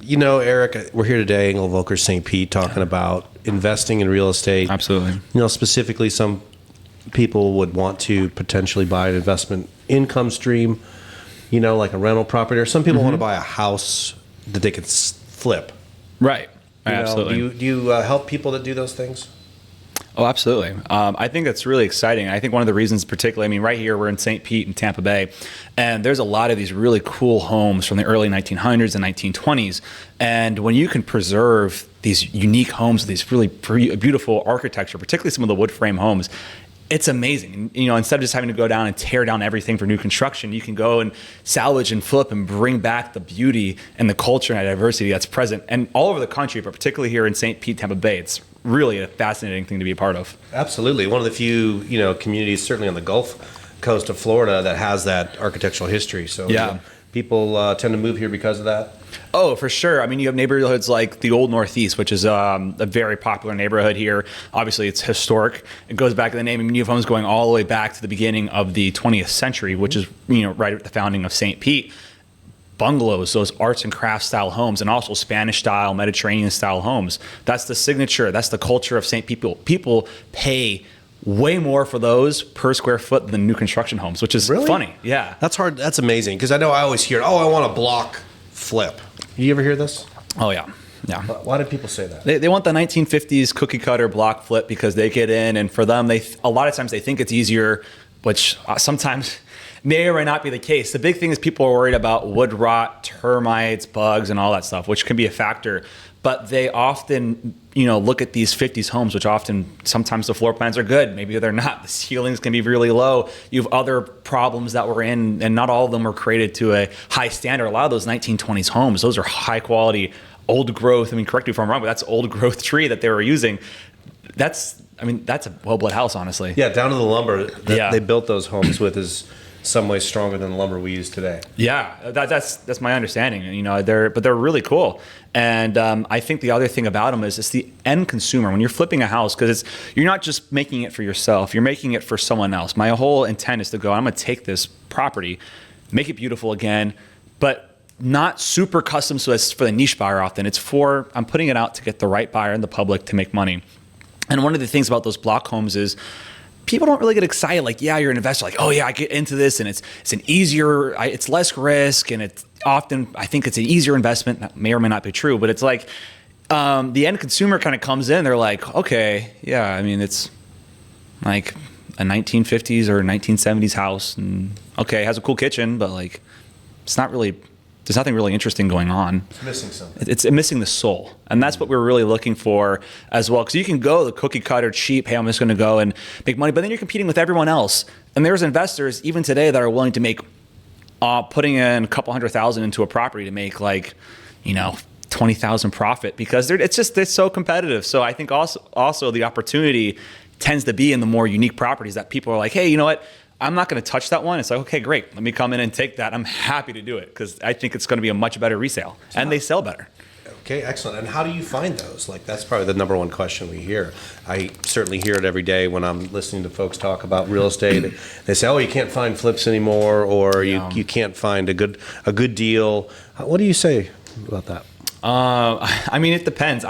Eric, we're here today, Engel Volker St. Pete, talking about investing in real estate. Absolutely. Specifically, some people would want to potentially buy an investment income stream, like a rental property, or some people want to buy a house that they could flip. Right. Absolutely. Do you help people that do those things? Oh, absolutely. I think that's really exciting. I think one of the reasons particularly, right here, we're in St. Pete in Tampa Bay, and there's a lot of these really cool homes from the early 1900s and 1920s. And when you can preserve these unique homes, these really beautiful architecture, particularly some of the wood frame homes, it's amazing. Instead of just having to go down and tear down everything for new construction, you can go and salvage and flip and bring back the beauty and the culture and diversity that's present and all over the country, but particularly here in St. Pete, Tampa Bay. It's really a fascinating thing to be a part of. Absolutely. One of the few, communities, certainly on the Gulf Coast of Florida, that has that architectural history. So people tend to move here because of that. Oh, for sure. You have neighborhoods like the Old Northeast, which is a very popular neighborhood here. Obviously, it's historic. It goes back to the name. You have homes going all the way back to the beginning of the 20th century, which is right at the founding of St. Pete. Bungalows, those arts and crafts style homes, and also Spanish style, Mediterranean style homes. That's the signature. That's the culture of St. Pete. People pay way more for those per square foot than new construction homes, which is funny. Yeah. That's hard. That's amazing. Because I know I always hear, I want a block flip. You ever hear this? Oh, yeah. Yeah. Why did people say that? They want the 1950s cookie cutter block flip because they get in, and for them, a lot of times they think it's easier, which sometimes may or may not be the case. The big thing is people are worried about wood rot, termites, bugs, and all that stuff, which can be a factor. But they often, look at these 50s homes, which sometimes the floor plans are good. Maybe they're not. The ceilings can be really low. You have other problems that were in, and not all of them were created to a high standard. A lot of those 1920s homes, those are high quality, old growth. Correct me if I'm wrong, but that's old growth tree that they were using. That's a well-built house, honestly. Yeah, down to the lumber that they built those homes with is some way stronger than the lumber we use today. Yeah, that's my understanding. They're really cool. And I think the other thing about them is it's the end consumer. When you're flipping a house, because you're not just making it for yourself, you're making it for someone else. My whole intent is to go, I'm going to take this property, make it beautiful again, but not super custom, so it's for the niche buyer often. I'm putting it out to get the right buyer in the public to make money. And one of the things about those block homes is people don't really get excited. Like, you're an investor. Like, I get into this, and it's an easier, it's less risk, and it's often, I think it's an easier investment. That may or may not be true, but it's like the end consumer kind of comes in. They're like, okay, it's like a 1950s or 1970s house, and it has a cool kitchen, but like, it's not really. There's nothing really interesting going on. It's missing something. It's missing the soul. And that's what we're really looking for as well. Because you can go the cookie cutter cheap, hey, I'm just going to go and make money. But then you're competing with everyone else. And there's investors, even today, that are willing to make, putting in a couple $100,000 into a property to make like, 20,000 profit because it's so competitive. So I think also the opportunity tends to be in the more unique properties that people are like, hey, you know what? I'm not going to touch that one. It's like, okay, great. Let me come in and take that. I'm happy to do it because I think it's going to be a much better resale and they sell better. Okay, excellent. And how do you find those? Like, that's probably the number one question we hear. I certainly hear it every day when I'm listening to folks talk about real estate. They say, you can't find flips anymore, or you can't find a good deal. What do you say about that? It depends.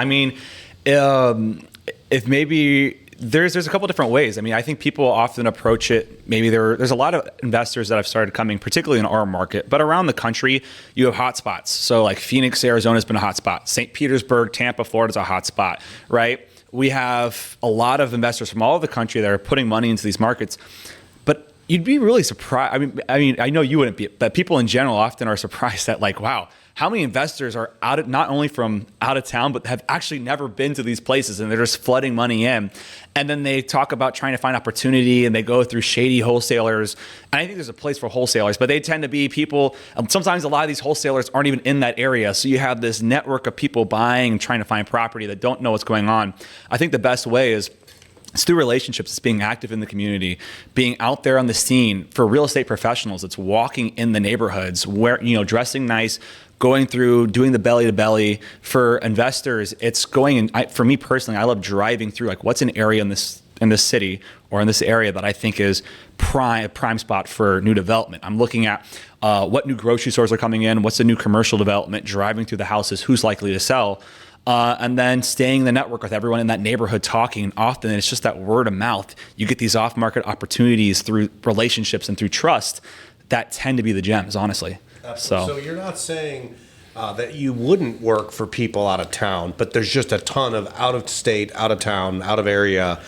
If maybe there's a couple different ways. I think people often approach it. Maybe there's a lot of investors that have started coming, particularly in our market, but around the country, you have hot spots. So like Phoenix, Arizona has been a hot spot. St. Petersburg, Tampa, Florida is a hot spot, right? We have a lot of investors from all over the country that are putting money into these markets, but you'd be really surprised. I know you wouldn't be, but people in general often are surprised that like, wow, how many investors are not only from out of town, but have actually never been to these places and they're just flooding money in. And then they talk about trying to find opportunity and they go through shady wholesalers. And I think there's a place for wholesalers, but they tend to be people, sometimes a lot of these wholesalers aren't even in that area. So you have this network of people buying and trying to find property that don't know what's going on. I think the best way is it's through relationships. It's being active in the community, being out there on the scene. For real estate professionals, it's walking in the neighborhoods, dressing nice, going through, doing the belly to belly. For investors, it's going, and for me personally, I love driving through, like, what's an area in in this city or in this area that I think is prime spot for new development. I'm looking at what new grocery stores are coming in, what's the new commercial development, driving through the houses, who's likely to sell, and then staying in the network with everyone in that neighborhood talking. Often it's just that word of mouth. You get these off-market opportunities through relationships and through trust that tend to be the gems, honestly. Absolutely. So you're not saying that you wouldn't work for people out of town, but there's just a ton of out of state, out of town, out of area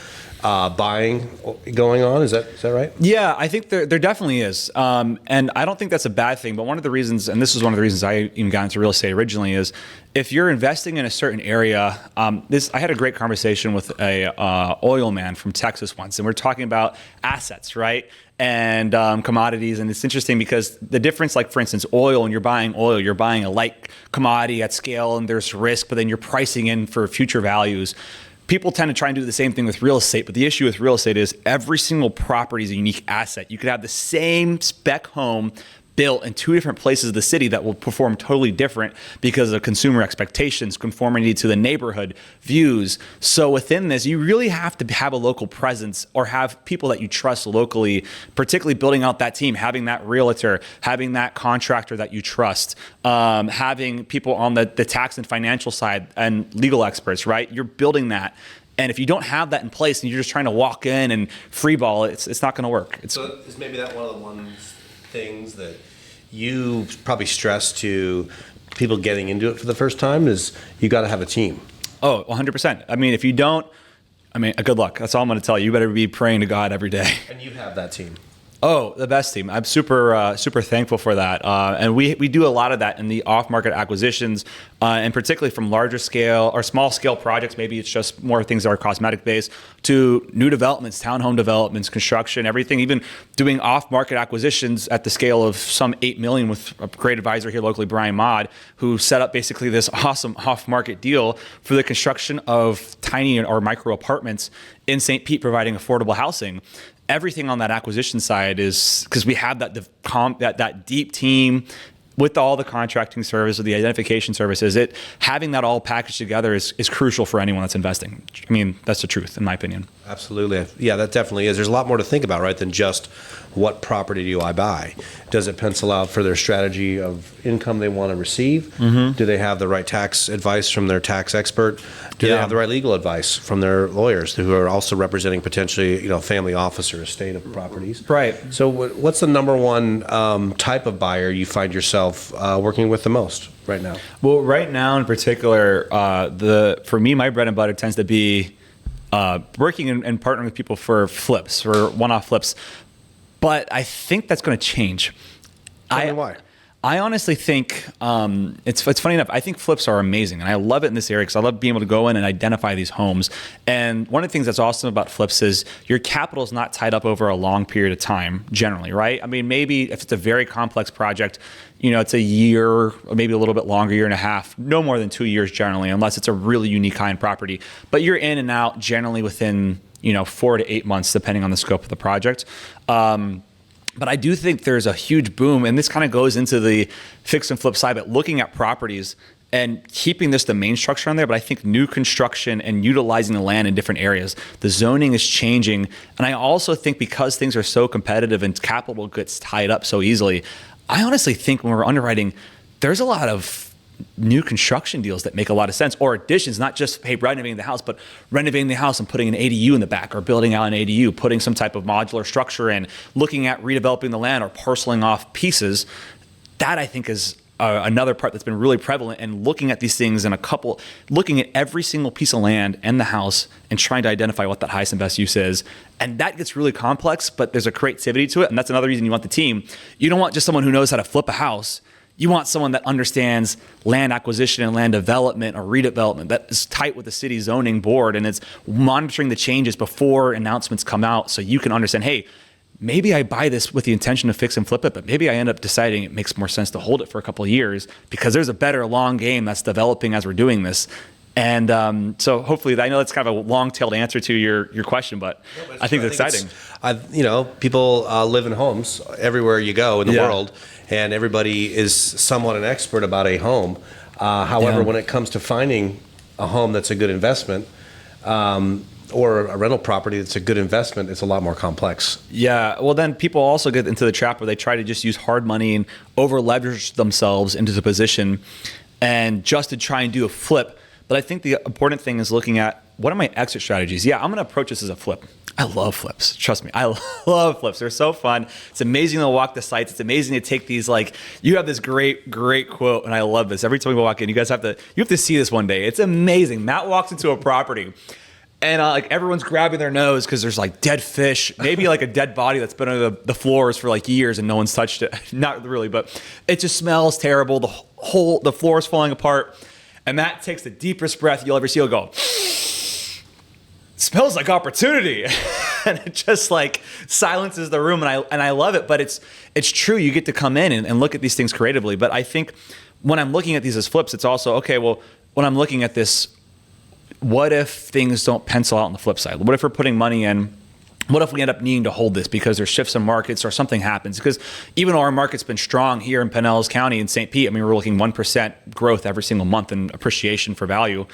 buying going on. Is that right? Yeah, I think there definitely is. And I don't think that's a bad thing. But one of the reasons, and this is one of the reasons I even got into real estate originally, is if you're investing in a certain area, I had a great conversation with a oil man from Texas once, and we're talking about assets, right? And commodities. And it's interesting because the difference, like for instance, oil, when you're buying oil, you're buying a light commodity at scale and there's risk, but then you're pricing in for future values. People tend to try and do the same thing with real estate, but the issue with real estate is every single property is a unique asset. You could have the same spec home built in two different places of the city that will perform totally different because of consumer expectations, conformity to the neighborhood, views. So within this, you really have to have a local presence or have people that you trust locally, particularly building out that team, having that realtor, having that contractor that you trust, having people on the tax and financial side and legal experts, right? You're building that. And if you don't have that in place and you're just trying to walk in and free ball, it's not going to work. So is maybe that one of the things that you probably stress to people getting into it for the first time is you got to have a team. Oh, 100%. I mean, if you don't, good luck. That's all I'm going to tell you. You better be praying to God every day. And you have that team. Oh, the best team. I'm super thankful for that. And we do a lot of that in the off-market acquisitions, and particularly from larger scale or small scale projects. Maybe it's just more things that are cosmetic based to new developments, townhome developments, construction, everything, even doing off-market acquisitions at the scale of some 8 million with a great advisor here locally, Brian Maude, who set up basically this awesome off-market deal for the construction of tiny or micro apartments in St. Pete, providing affordable housing. Everything on that acquisition side is because we have that deep team with all the contracting service or the identification services. Having that all packaged together is crucial for anyone that's investing. I mean, that's the truth, in my opinion. Absolutely. Yeah, that definitely is. There's a lot more to think about, right, than just what property do I buy? Does it pencil out for their strategy of income they want to receive? Mm-hmm. Do they have the right tax advice from their tax expert? Do they have the right legal advice from their lawyers who are also representing potentially, family office or estate of properties? Right. So what's the number one type of buyer you find yourself working with the most right now? Well, right now in particular, for me, my bread and butter tends to be working and partnering with people for flips, for one-off flips. But I think that's going to change. Tell me why. I honestly think it's funny enough. I think flips are amazing, and I love it in this area because I love being able to go in and identify these homes. And one of the things that's awesome about flips is your capital is not tied up over a long period of time. Generally, right? I mean, maybe if it's a very complex project, it's a year or maybe a little bit longer, year and a half, no more than 2 years generally, unless it's a really unique kind of property. But you're in and out generally within 4 to 8 months, depending on the scope of the project. But I do think there's a huge boom, and this kind of goes into the fix and flip side, but looking at properties and keeping this the main structure on there. But I think new construction and utilizing the land in different areas, the zoning is changing. And I also think because things are so competitive and capital gets tied up so easily, I honestly think when we're underwriting, there's a lot of new construction deals that make a lot of sense, or additions, not just renovating the house, but renovating the house and putting an ADU in the back, or building out an ADU, putting some type of modular structure in, looking at redeveloping the land or parceling off pieces. That I think is another part that's been really prevalent, and looking at these things looking at every single piece of land and the house and trying to identify what that highest and best use is. And that gets really complex, but there's a creativity to it. And that's another reason you want the team. You don't want just someone who knows how to flip a house. You want someone that understands land acquisition and land development or redevelopment, that is tight with the city zoning board and it's monitoring the changes before announcements come out, so you can understand, hey, maybe I buy this with the intention to fix and flip it, but maybe I end up deciding it makes more sense to hold it for a couple of years because there's a better long game that's developing as we're doing this. And so hopefully, I know that's kind of a long-tailed answer to your question, but I think it's exciting. People live in homes everywhere you go in the world, and everybody is somewhat an expert about a home. However, when it comes to finding a home that's a good investment, or a rental property that's a good investment, it's a lot more complex. Yeah. Well, then people also get into the trap where they try to just use hard money and over leverage themselves into the position and just to try and do a flip. But I think the important thing is looking at what are my exit strategies? Yeah, I'm going to approach this as a flip. I love flips. Trust me. I love flips. They're so fun. It's amazing to walk the sites. It's amazing to take these, like, you have this great quote, and I love this. Every time we walk in, you have to see this one day. It's amazing. Matt walks into a property and like everyone's grabbing their nose because there's like dead fish, maybe like a dead body that's been under the floors for like years and no one's touched it. Not really, but it just smells terrible. The floor is falling apart. And Matt takes the deepest breath you'll ever see. He'll go, smells like opportunity. And it just like silences the room. And I love it, but it's true. You get to come in and look at these things creatively. But I think when I'm looking at these as flips, it's also, okay, well, when I'm looking at this, what if things don't pencil out on the flip side? What if we're putting money in? What if we end up needing to hold this because there's shifts in markets or something happens? Because even though our market's been strong here in Pinellas County and St. Pete, I mean, we're looking 1% growth every single month in appreciation for value.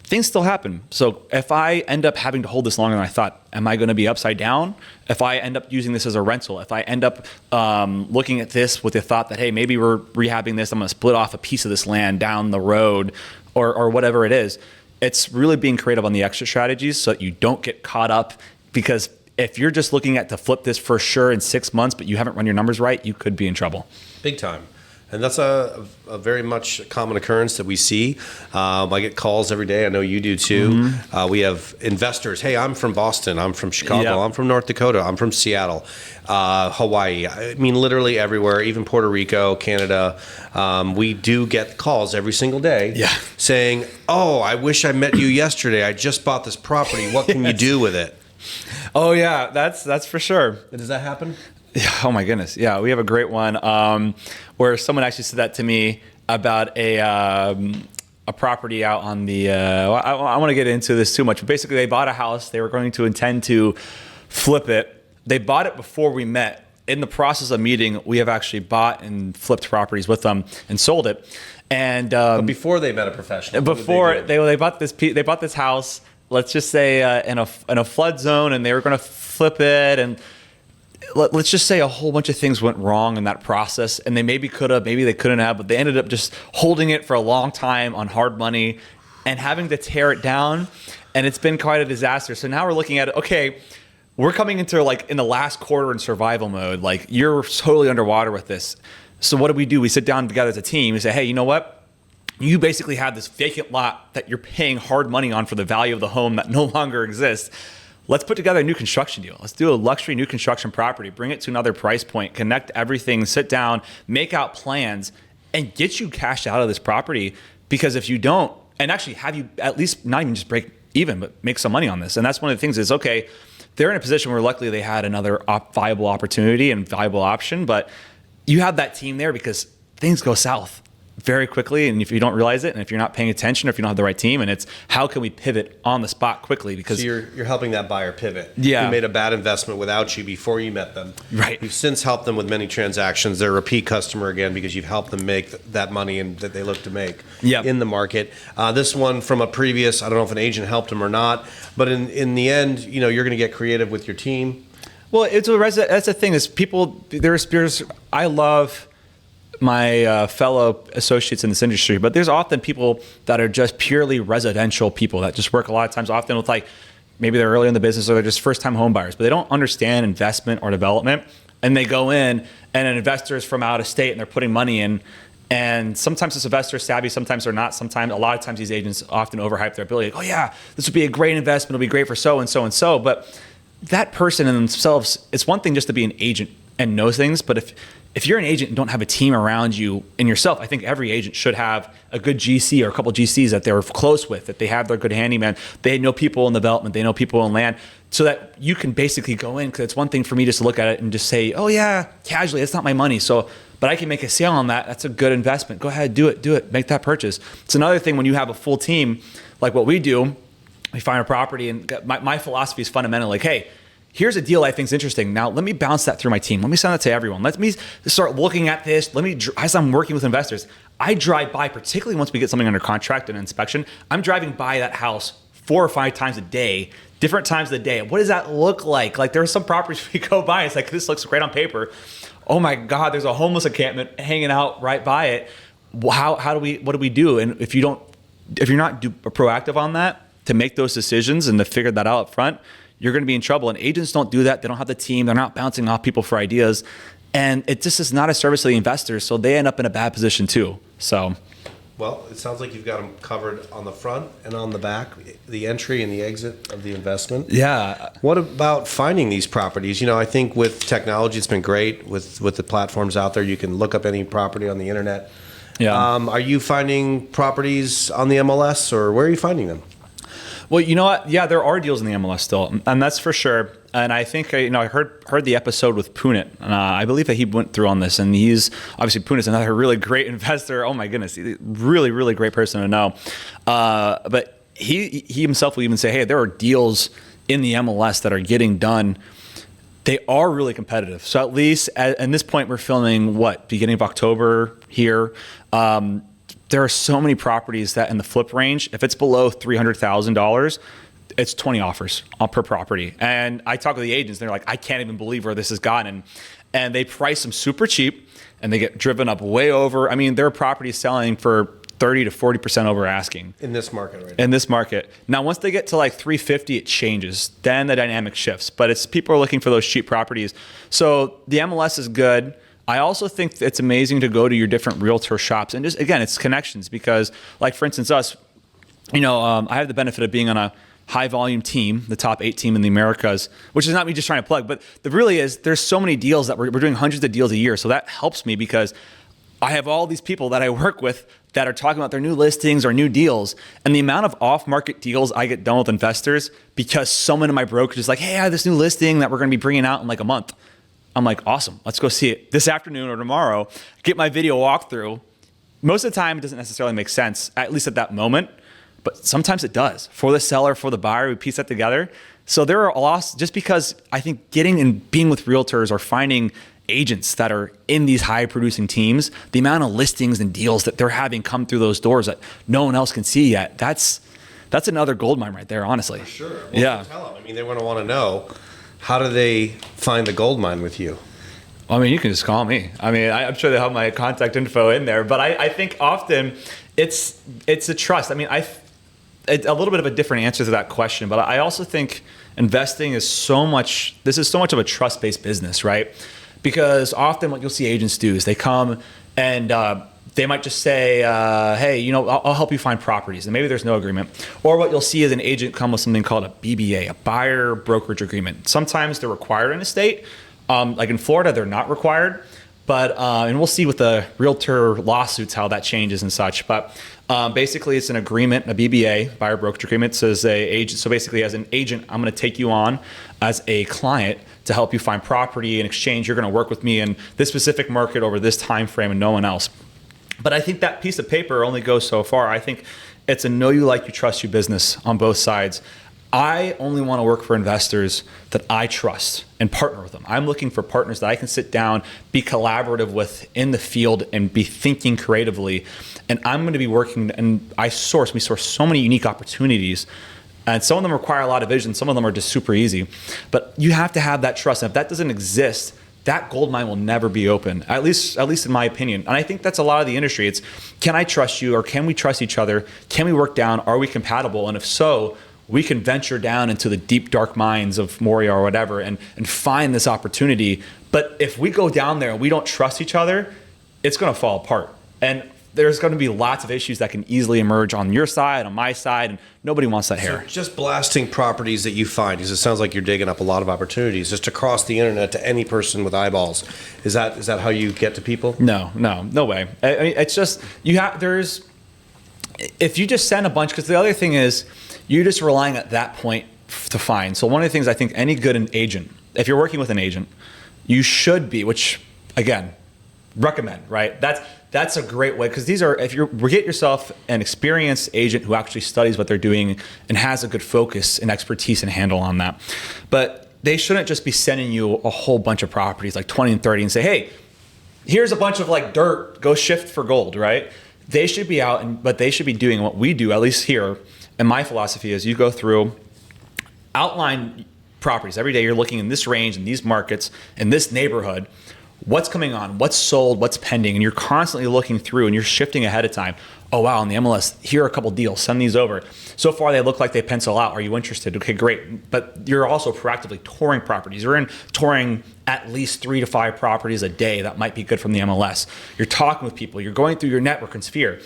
Things still happen. So if I end up having to hold this longer than I thought, am I going to be upside down? If I end up using this as a rental, if I end up looking at this with the thought that, hey, maybe we're rehabbing this, I'm going to split off a piece of this land down the road or whatever it is. It's really being creative on the exit strategies so that you don't get caught up, because if you're just looking at to flip this for sure in 6 months, but you haven't run your numbers right, you could be in trouble. Big time. And that's a very much common occurrence that we see. I get calls every day. I know you do too. Mm-hmm. We have investors. Hey, I'm from Boston. I'm from Chicago. Yeah. I'm from North Dakota. I'm from Seattle, Hawaii. I mean, literally everywhere, even Puerto Rico, Canada. We do get calls every single day saying, oh, I wish I met you yesterday. I just bought this property. What can you do with it? Oh, yeah, that's for sure. Does that happen? Yeah, oh my goodness. Yeah, we have a great one where someone actually said that to me about a property out on the, I want to get into this too much, but basically they bought a house. They were going to intend to flip it. They bought it before we met. In the process of meeting, we have actually bought and flipped properties with them and sold it. And but before they met a professional, before they bought this house, let's just say in a flood zone, and they were going to flip it, and let's just say a whole bunch of things went wrong in that process, and they maybe could have, maybe they couldn't have, but they ended up just holding it for a long time on hard money and having to tear it down, and it's been quite a disaster. So now we're looking at it, okay, we're coming into like in the last quarter in survival mode, like you're totally underwater with this. So what do? We sit down together as a team and say, hey, you know what? You basically have this vacant lot that you're paying hard money on for the value of the home that no longer exists. Let's put together a new construction deal. Let's do a luxury new construction property, bring it to another price point, connect everything, sit down, make out plans, and get you cashed out of this property. Because if you don't, and actually have you at least not even just break even, but make some money on this. And that's one of the things is, okay, they're in a position where luckily they had another viable opportunity and viable option, but you have that team there because things go south very quickly, and if you don't realize it, and if you're not paying attention, or if you don't have the right team, and it's how can we pivot on the spot quickly? Because so you're helping that buyer pivot. Yeah, who made a bad investment without you before you met them. Right. You've since helped them with many transactions. They're a repeat customer again because you've helped them make that money and that they look to make in the market. This one from a previous, I don't know if an agent helped them or not, but in the end, you're going to get creative with your team. Well, that's the thing is people. I love my fellow associates in this industry, but there's often people that are just purely residential people that just work a lot of times often with like, maybe they're early in the business or they're just first time home buyers, but they don't understand investment or development. And they go in and an investor is from out of state and they're putting money in. And sometimes this investor is savvy, sometimes they're not. A lot of times these agents often overhype their ability. Like, oh yeah, this would be a great investment. It'll be great for so and so and so. But that person in themselves, it's one thing just to be an agent and know things, but if you're an agent and don't have a team around you and yourself, I think every agent should have a good GC or a couple GCs that they're close with, that they have their good handyman, they know people in development, they know people in land, so that you can basically go in, because it's one thing for me just to look at it and just say, oh yeah, casually, it's not my money, but I can make a sale on that, that's a good investment, go ahead, do it, make that purchase. It's another thing when you have a full team, like what we do, we find a property, and my philosophy is fundamentally like, hey, here's a deal I think is interesting. Now, let me bounce that through my team. Let me send that to everyone. Let me start looking at this. As I'm working with investors, I drive by, particularly once we get something under contract and inspection, I'm driving by that house 4 or 5 times a day different times of the day. What does that look like? Like there are some properties we go by, it's like, this looks great on paper. Oh my God, there's a homeless encampment hanging out right by it. What do we do? And if you're not proactive on that to make those decisions and to figure that out up front, you're going to be in trouble. And agents don't do that. They don't have the team. They're not bouncing off people for ideas. And it just is not a service to the investors. So they end up in a bad position too. So. Well, it sounds like you've got them covered on the front and on the back, the entry and the exit of the investment. Yeah. What about finding these properties? I think with technology, it's been great with the platforms out there. You can look up any property on the internet. Yeah. Are you finding properties on the MLS, or where are you finding them? Well, you know what? Yeah, there are deals in the MLS still, and that's for sure. And I think I heard the episode with Punit. I believe that he went through on this, and he's obviously Punit's another really great investor. Oh my goodness, really, really great person to know. But he himself will even say, hey, there are deals in the MLS that are getting done. They are really competitive. So at least at this point, we're filming beginning of October here. There are so many properties that in the flip range, if it's below $300,000, it's 20 offers per property. And I talk to the agents, and they're like, I can't even believe where this has gotten. And they price them super cheap, and they get driven up way over. I mean, there are properties selling for 30 to 40% over asking. In this market right now. In this market. Now, once they get to like 350, it changes. Then the dynamic shifts. But it's people are looking for those cheap properties. So the MLS is good. I also think it's amazing to go to your different realtor shops. And just, again, it's connections because, like, for instance, us, I have the benefit of being on a high volume team, the top 8 team in the Americas, which is not me just trying to plug, but the really is there's so many deals that we're doing hundreds of deals a year. So that helps me because I have all these people that I work with that are talking about their new listings or new deals. And the amount of off-market deals I get done with investors because someone in my brokerage is like, hey, I have this new listing that we're going to be bringing out in like a month. I'm like, awesome, let's go see it this afternoon or tomorrow, get my video walkthrough. Most of the time, it doesn't necessarily make sense, at least at that moment, but sometimes it does. For the seller, for the buyer, we piece that together. So there are lots, just because I think getting and being with realtors or finding agents that are in these high producing teams, the amount of listings and deals that they're having come through those doors that no one else can see yet, that's another gold mine right there, honestly. For sure. Well, yeah. Tell them. I mean, they're going to want to know, how do they find the gold mine with you? I mean, you can just call me. I mean, I'm sure they have my contact info in there, but I think often it's a trust. I mean, it's a little bit of a different answer to that question, but I also think investing is so much of a trust-based business, right? Because often what you'll see agents do is they come and they might just say, hey, I'll help you find properties. And maybe there's no agreement. Or what you'll see is an agent come with something called a BBA, a buyer brokerage agreement. Sometimes they're required in a state. Like in Florida, they're not required. But and we'll see with the realtor lawsuits how that changes and such. But basically, it's an agreement, a BBA, buyer brokerage agreement. So as basically, as an agent, I'm going to take you on as a client to help you find property. In exchange, you're going to work with me in this specific market over this time frame and no one else. But I think that piece of paper only goes so far. I think it's a know you, like you, trust you business on both sides. I only want to work for investors that I trust and partner with them. I'm looking for partners that I can sit down, be collaborative with in the field and be thinking creatively. And I'm going to be working, and we source so many unique opportunities. And some of them require a lot of vision. Some of them are just super easy. But you have to have that trust. And if that doesn't exist, that gold mine will never be open, at least in my opinion. And I think that's a lot of the industry. It's, can I trust you, or can we trust each other? Can we work down? Are we compatible? And if so, we can venture down into the deep, dark mines of Moria or whatever and find this opportunity. But if we go down there and we don't trust each other, it's going to fall apart. And there's going to be lots of issues that can easily emerge on your side, on my side, and nobody wants that hair. So just blasting properties that you find, because it sounds like you're digging up a lot of opportunities, just across the internet to any person with eyeballs. Is that how you get to people? No way. I mean, it's just, if you just send a bunch, because the other thing is, you're just relying at that point to find. So one of the things I think any good agent, if you're working with an agent, you should be, which again, recommend, right? That's a great way, because if you get yourself an experienced agent who actually studies what they're doing and has a good focus and expertise and handle on that. But they shouldn't just be sending you a whole bunch of properties, like 20 and 30, and say, hey, here's a bunch of like dirt, go shift for gold, right? They should be out, but they should be doing what we do, at least here. And my philosophy is you go through, outline properties every day. You're looking in this range, in these markets, in this neighborhood. What's coming on, what's sold, what's pending, and you're constantly looking through and you're shifting ahead of time. Oh, wow, on the MLS, here are a couple deals, send these over. So far, they look like they pencil out. Are you interested? Okay, great. But you're also proactively touring properties. You're touring at least 3 to 5 properties a day that might be good from the MLS. You're talking with people. You're going through your network and sphere.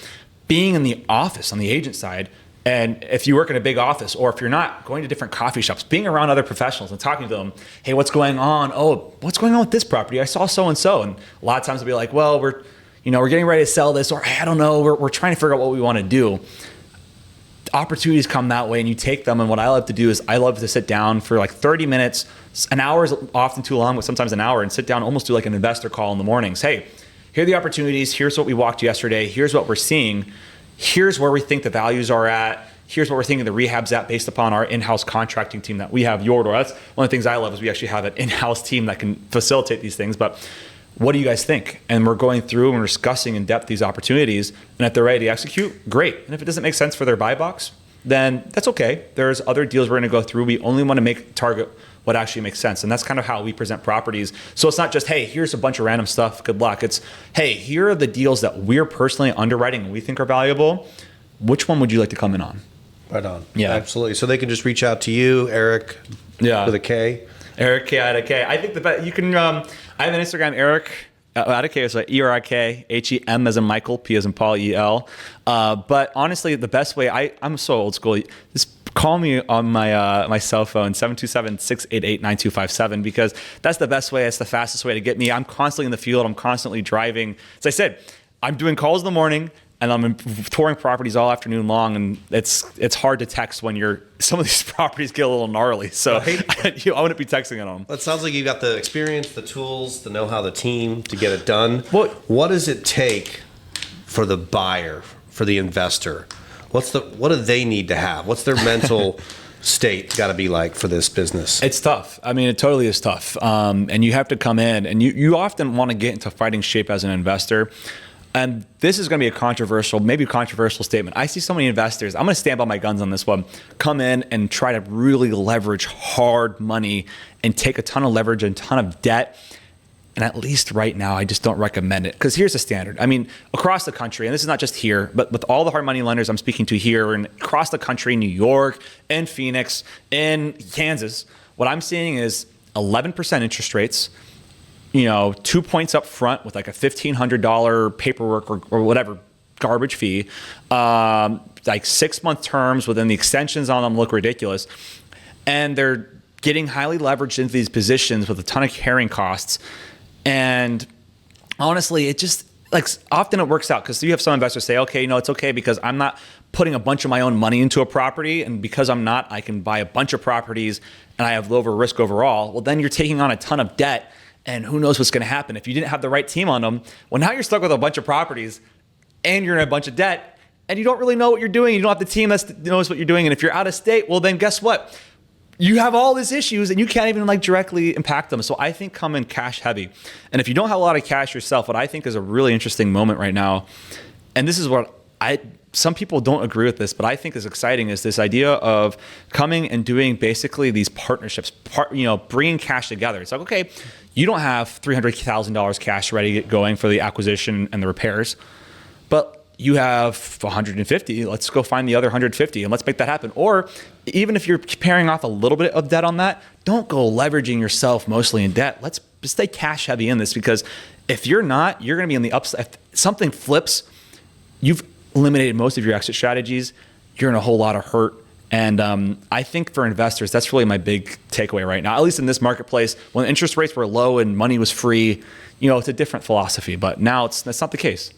Being in the office on the agent side, and if you work in a big office, or if you're not, going to different coffee shops, being around other professionals and talking to them, hey, what's going on? Oh, what's going on with this property? I saw so-and-so. And a lot of times they'll be like, well, we're getting ready to sell this, or hey, I don't know, we're trying to figure out what we want to do. Opportunities come that way and you take them. And what I love to do is I love to sit down for like 30 minutes. An hour is often too long, but sometimes an hour, and sit down, almost do like an investor call in the mornings. Hey, here are the opportunities. Here's what we walked yesterday. Here's what we're seeing. Here's where we think the values are at. Here's what we're thinking the rehab's at based upon our in-house contracting team that we have, Yordor. That's one of the things I love, is we actually have an in-house team that can facilitate these things. But what do you guys think? And we're going through and we're discussing in depth these opportunities. And if they're ready to execute, great. And if it doesn't make sense for their buy box, then that's okay. There's other deals we're going to go through. We only want to target what actually makes sense. And that's kind of how we present properties. So it's not just, hey, here's a bunch of random stuff, good luck. It's, hey, here are the deals that we're personally underwriting and we think are valuable. Which one would you like to come in on? Right on. Yeah. Absolutely. So they can just reach out to you, Eric, with a K. Eric K out of K. I think you can, I have an Instagram, Eric out of K, so ERIK, HEM as in Michael, P as in Paul, EL. But honestly, the best way, I'm so old school. Just call me on my cell phone, 727-688-9257, because that's the best way. It's the fastest way to get me. I'm constantly in the field. I'm constantly driving. As I said, I'm doing calls in the morning, and I'm touring properties all afternoon long, and it's hard to text when some of these properties get a little gnarly. So right. I wouldn't be texting it on. Well, it sounds like you've got the experience, the tools, the know-how, the team to get it done. What does it take for the buyer, for the investor? What do they need to have? What's their mental state got to be like for this business? It's tough. I mean, it totally is tough. And you have to come in, and you often want to get into fighting shape as an investor. And this is going to be maybe a controversial statement. I see so many investors, I'm going to stand by my guns on this one, come in and try to really leverage hard money and take a ton of leverage and a ton of debt. And at least right now, I just don't recommend it. Because here's the standard. I mean, across the country, and this is not just here, but with all the hard money lenders I'm speaking to here and across the country, New York, and Phoenix, and Kansas, what I'm seeing is 11% interest rates, 2 points up front with like a $1,500 paperwork or whatever garbage fee, like 6-month terms within the extensions on them look ridiculous. And they're getting highly leveraged into these positions with a ton of carrying costs. And honestly, it just often it works out, because you have some investors say, okay, it's okay because I'm not putting a bunch of my own money into a property. And because I'm not, I can buy a bunch of properties and I have lower risk overall. Well, then you're taking on a ton of debt. And who knows what's going to happen if you didn't have the right team on them. Well, now you're stuck with a bunch of properties and you're in a bunch of debt and you don't really know what you're doing. You don't have the team that knows what you're doing. And if you're out of state, well, then guess what? You have all these issues and you can't even directly impact them. So I think come in cash heavy. And if you don't have a lot of cash yourself, what I think is a really interesting moment right now, and this is what some people don't agree with this, but I think is exciting, is this idea of coming and doing basically these partnerships, bringing cash together. It's like, okay, you don't have $300,000 cash ready to get going for the acquisition and the repairs, but you have 150. Let's go find the other 150 and let's make that happen. Or even if you're pairing off a little bit of debt on that, don't go leveraging yourself mostly in debt. Let's stay cash heavy in this, because if you're not, you're going to be on the upside. If something flips, you've eliminated most of your exit strategies. You're in a whole lot of hurt. And I think for investors, that's really my big takeaway right now, at least in this marketplace. When interest rates were low and money was free, it's a different philosophy. But now that's not the case.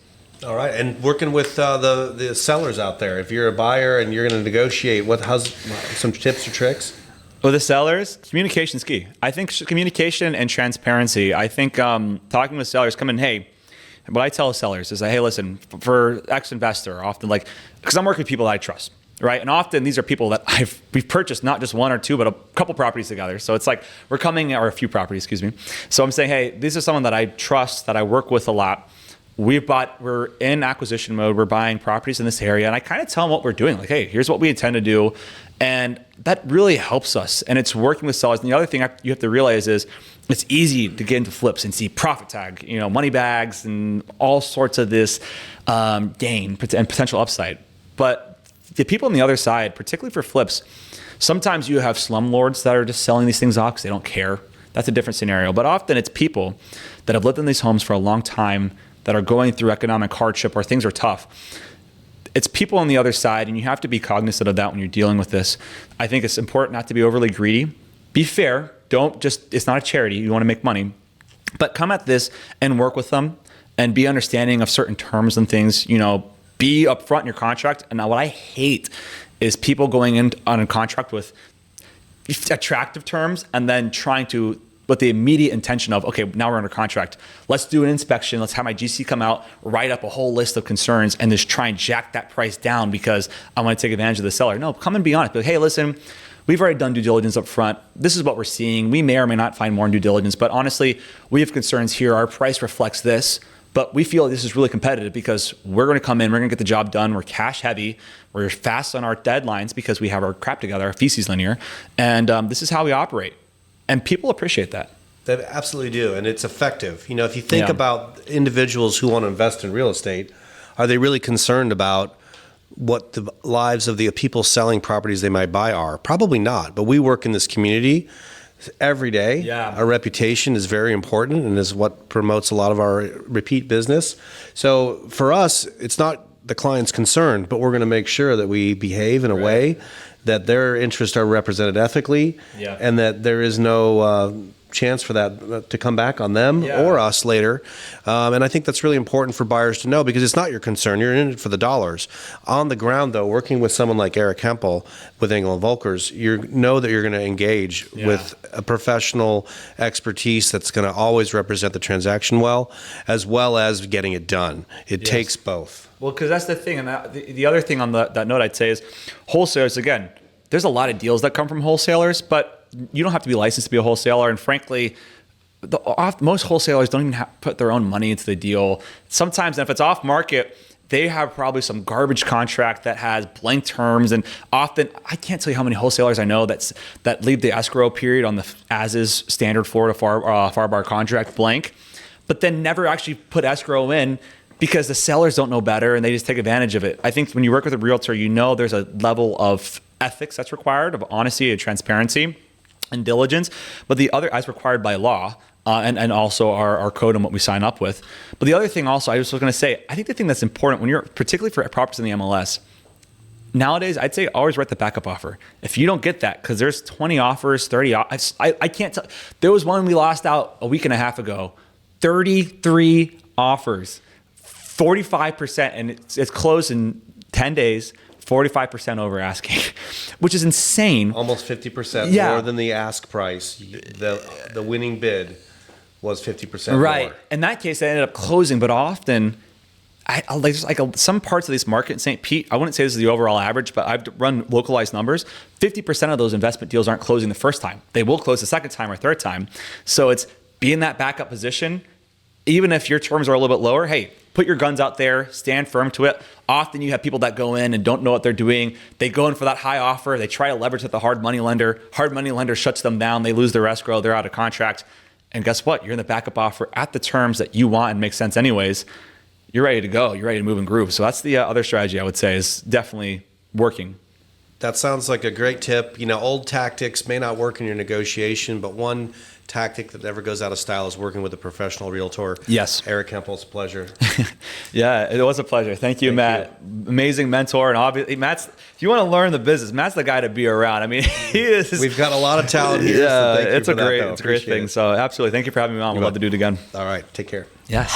All right. And working with the sellers out there, if you're a buyer and you're going to negotiate, how's some tips or tricks? With the sellers, communication's key. I think communication and transparency. I think talking with sellers, what I tell sellers is, hey, listen, for ex-investor, often because I'm working with people that I trust, right? And often these are people that we've purchased not just one or two, but a couple properties together. So it's like or a few properties, excuse me. So I'm saying, hey, these are someone that I trust, that I work with a lot. we're in acquisition mode. We're buying properties in this area. And I kind of tell them what we're doing. Like, hey, here's what we intend to do. And that really helps us. And it's working with sellers. And the other thing you have to realize is it's easy to get into flips and see profit tag, money bags and all sorts of this gain and potential upside. But the people on the other side, particularly for flips, sometimes you have slumlords that are just selling these things off because they don't care. That's a different scenario. But often it's people that have lived in these homes for a long time that are going through economic hardship or things are tough. It's people on the other side, and you have to be cognizant of that when you're dealing with this. I think it's important not to be overly greedy. Be fair. It's not a charity. You want to make money. But come at this and work with them and be understanding of certain terms and things. Be upfront in your contract. And now what I hate is people going in on a contract with attractive terms and then trying to, with the immediate intention of, okay, now we're under contract. Let's do an inspection. Let's have my GC come out, write up a whole list of concerns, and just try and jack that price down because I want to take advantage of the seller. No, come and be honest. Be like, hey, listen, we've already done due diligence up front. This is what we're seeing. We may or may not find more in due diligence, but honestly, we have concerns here. Our price reflects this, but we feel this is really competitive because we're going to come in, we're going to get the job done. We're cash heavy. We're fast on our deadlines because we have our crap together, our feces linear, and this is how we operate. And people appreciate that. They absolutely do, and it's effective. If you think about individuals who want to invest in real estate, are they really concerned about what the lives of the people selling properties they might buy are? Probably not, but we work in this community every day. Yeah. Our reputation is very important and is what promotes a lot of our repeat business. So for us, it's not the client's concern, but we're going to make sure that we behave in a way that their interests are represented ethically, and that there is no chance for that to come back on them or us later. And I think that's really important for buyers to know because it's not your concern. You're in it for the dollars. On the ground, though, working with someone like Eric Hempel with Engel & Volkers, you know that you're going to engage with a professional expertise that's going to always represent the transaction well as getting it done. It takes both. Well, because that's the thing. And the other thing on that note I'd say is wholesalers, again, there's a lot of deals that come from wholesalers, but you don't have to be licensed to be a wholesaler. And frankly, most wholesalers don't even put their own money into the deal. Sometimes if it's off market, they have probably some garbage contract that has blank terms. And often, I can't tell you how many wholesalers I know that leave the escrow period on the as-is standard Florida FAR bar contract blank, but then never actually put escrow in because the sellers don't know better and they just take advantage of it. I think when you work with a realtor, there's a level of ethics that's required, of honesty and transparency and diligence, but the other as required by law and also our code and what we sign up with. But the other thing also, I was going to say, I think the thing that's important when you're, particularly for properties in the MLS, nowadays, I'd say always write the backup offer. If you don't get that, because there's 20 offers, 30, I can't tell. There was one we lost out a week and a half ago, 33 offers. 45%, and it's closed in 10 days, 45% over asking, which is insane. Almost 50% more than the ask price. The winning bid was 50% more. Right. In that case, they ended up closing, but often, some parts of this market in St. Pete, I wouldn't say this is the overall average, but I've run localized numbers. 50% of those investment deals aren't closing the first time. They will close the second time or third time. So it's be in that backup position. Even if your terms are a little bit lower, hey, put your guns out there, stand firm to it. Often you have people that go in and don't know what they're doing. They go in for that high offer. They try to leverage with the hard money lender. Hard money lender shuts them down. They lose their escrow. They're out of contract. And guess what? You're in the backup offer at the terms that you want and make sense anyways. You're ready to go. You're ready to move and groove. So that's the other strategy I would say is definitely working. That sounds like a great tip. Old tactics may not work in your negotiation, but one tactic that never goes out of style is working with a professional realtor. Yes. Eric Hempel, it's a pleasure. Yeah, it was a pleasure. Thank you, Matt. Amazing mentor. And obviously, if you want to learn the business, Matt's the guy to be around. I mean, he is. We've got a lot of talent here. Yeah, so it's a great thing. So absolutely. Thank you for having me on. We'd love to do it again. All right. Take care. Yes.